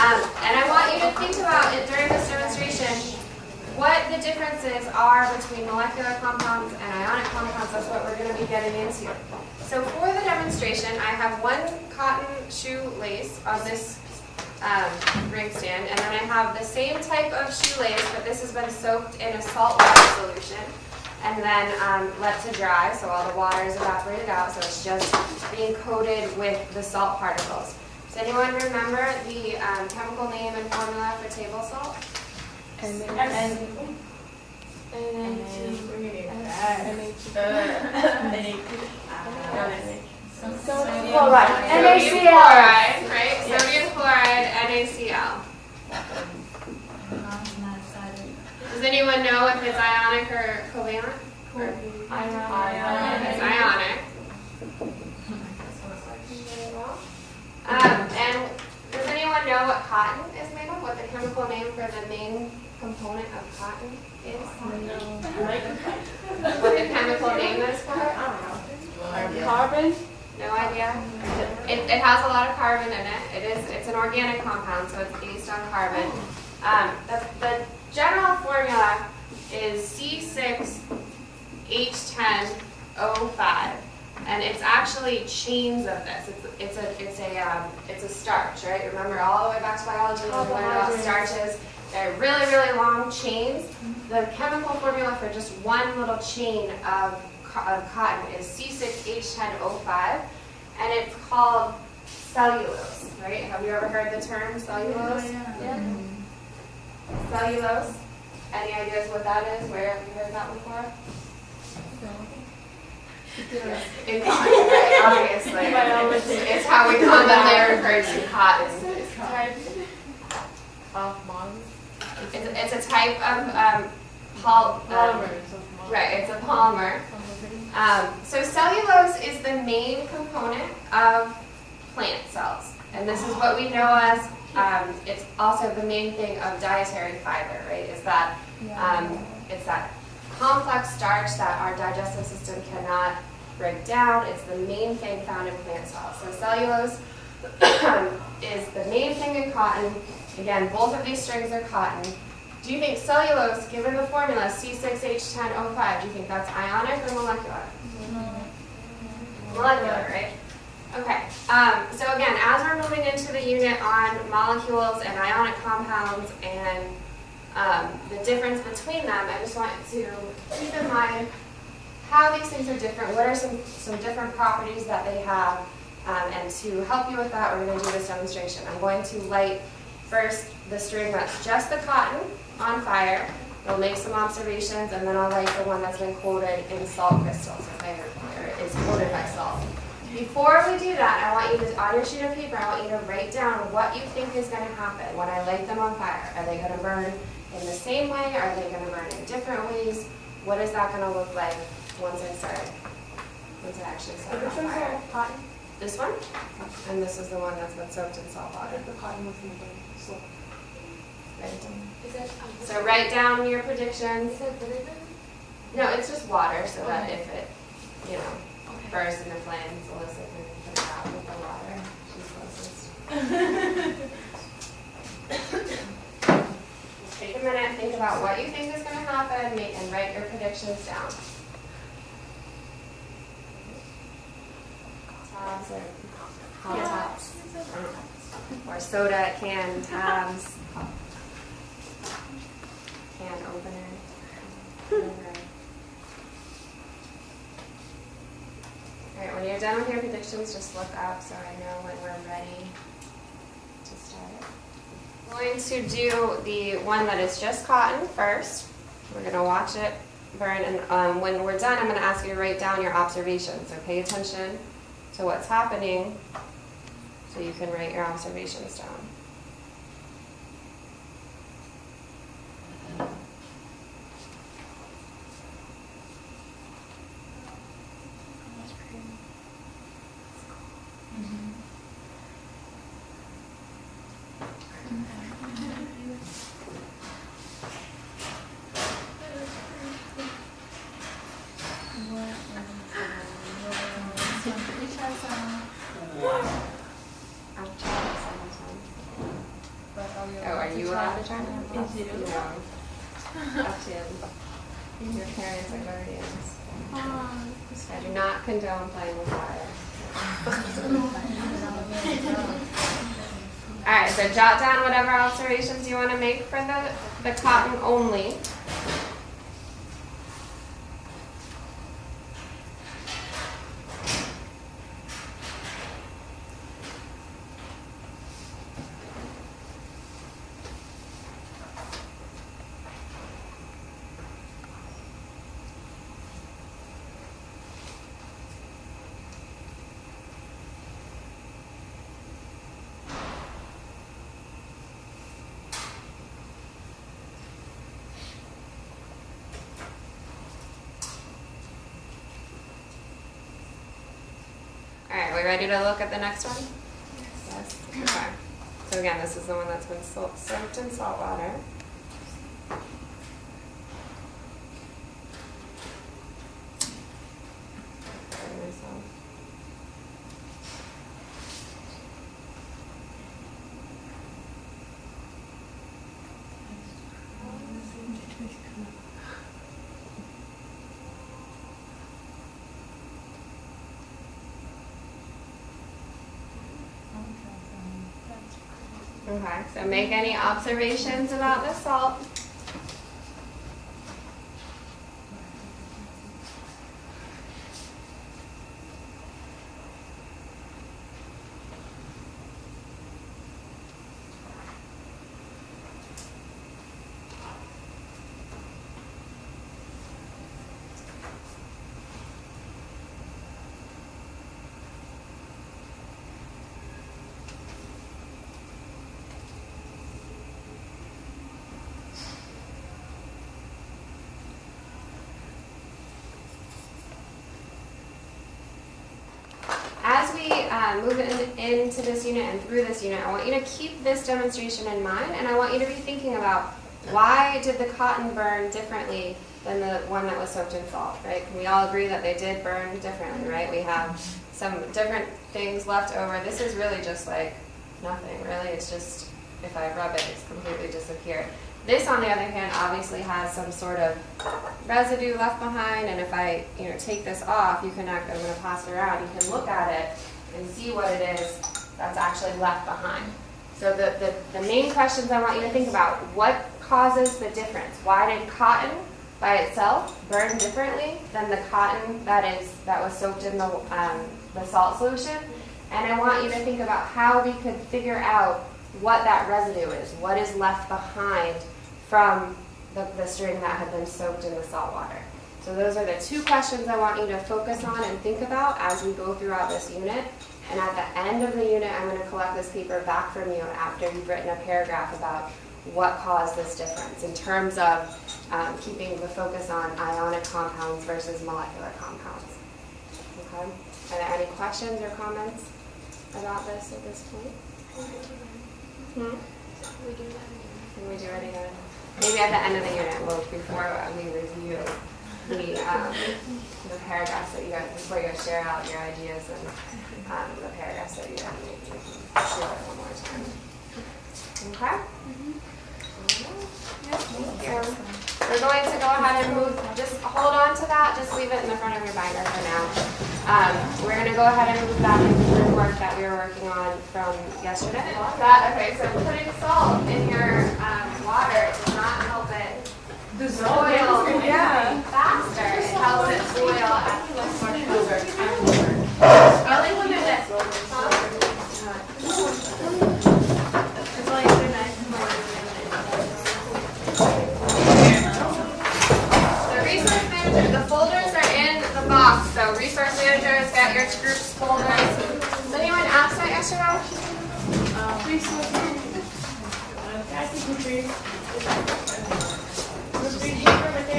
And I want you to think about it during this demonstration, what the differences are between molecular compounds and ionic compounds. That's what we're going to be getting into. So for the demonstration, I have one cotton shoelace on this ring stand, and then I have the same type of shoelace, but this has been soaked in a salt water solution and then let to dry, so all the water is evaporated out, so it's just being coated with the salt particles. Does anyone remember the chemical name and formula for table salt? Sodium chloride, right? Sodium chloride, NaCl. Does anyone know if it's ionic or covalent? It's ionic. And does anyone know what cotton is made of? What the chemical name for the main component of cotton is? What the chemical name is for it? I don't know. Carbon? No idea? It has a lot of carbon in it. It's an organic compound, so it's based on carbon. The general formula is C6H10O5, and it's actually chains of this. It's a starch, right? Remember all the way back to biology when we learned about starches. They're really, really long chains. The chemical formula for just one little chain of cotton is C6H10O5, and it's called cellulose, right? Have you ever heard the term cellulose? Yeah. Cellulose. Any ideas what that is? Where have you heard that before? In cotton, right? Obviously. It's how we commonly refer to cotton. It's a type of polymer. Right, it's a polymer. So cellulose is the main component of plant cells, and this is what we know as, it's also the main thing of dietary fiber, right? Is that it's that complex starch that our digestive system cannot break down. It's the main thing found in plant cells. So cellulose is the main thing in cotton. Again, both of these strings are cotton. Do you think cellulose, given the formula C6H10O5, do you think that's ionic or molecular? Molecular, right? Okay. So again, as we're moving into the unit on molecules and ionic compounds and the difference between them, I just want to keep in mind how these things are different, what are some different properties that they have, and to help you with that, we're going to do this demonstration. I'm going to light first the string that's just the cotton on fire. We'll make some observations, and then I'll light the one that's been coated in salt crystals, okay, or is coated by salt. Before we do that, I want you to, on your sheet of paper, I want you to write down what you think is going to happen when I light them on fire. Are they going to burn in the same way? Are they going to burn in different ways? What is that going to look like once I actually set it on fire? Cotton? This one? And this is the one that's been soaked in salt water. The cotton was in the slope. So write down your predictions. Is it vinegar? No, it's just water, so that if it, bursts into flames, Alyssa can put it out with the water. She's closest. Just take a minute, think about what you think is going to happen, and write your predictions down. Tabs or hot tops. Or soda can tabs. Can opener. Alright, when you're done with your predictions, just look up so I know when we're ready to start. I'm going to do the one that is just cotton first. We're going to watch it burn, and when we're done, I'm going to ask you to write down your observations. So pay attention to what's happening so you can write your observations down. you allowed to try it? Is it? No. Up to your parents or guardians. I do not condone playing with fire. Alright, so jot down whatever observations you want to make for the cotton only. Alright, we ready to look at the next one? Yes. Okay. So again, this is the one that's been soaked in salt water. Okay, so make any observations about the salt. As we move into this unit and through this unit, I want you to keep this demonstration in mind, and I want you to be thinking about why did the cotton burn differently than the one that was soaked in salt, right? Can we all agree that they did burn differently, right? We have some different things left over. This is really just like nothing, really. It's just, if I rub it, it's completely disappeared. This, on the other hand, obviously has some sort of residue left behind, and if I, take this off, I'm going to pass it around, you can look at it and see what it is that's actually left behind. So the main questions I want you to think about: what causes the difference? Why did cotton by itself burn differently than the cotton that was soaked in the salt solution? And I want you to think about how we could figure out what that residue is, what is left behind from the string that had been soaked in the salt water. So those are the two questions I want you to focus on and think about as we go throughout this unit. And at the end of the unit, I'm going to collect this paper back from you after you've written a paragraph about what caused this difference in terms of keeping the focus on ionic compounds versus molecular compounds. Okay? Are there any questions or comments about this at this point? Can we do it again? Maybe at the end of the unit, before we review the paragraphs that you guys, before you guys share out your ideas and the paragraphs that you guys make, we can do it one more time. Okay? Thank you. We're going to go ahead and move, just hold on to that, just leave it in the front of your binder for now. We're going to go ahead and move back into the work that we were working on from yesterday. Okay, so putting salt in your water does not help it boil faster. It helps it boil at I like when they're this. It's like they're nice and the resource manager, the folders are in the box. So resource managers, get your groups folders. Does anyone ask that yesterday? Resource manager. The paper with the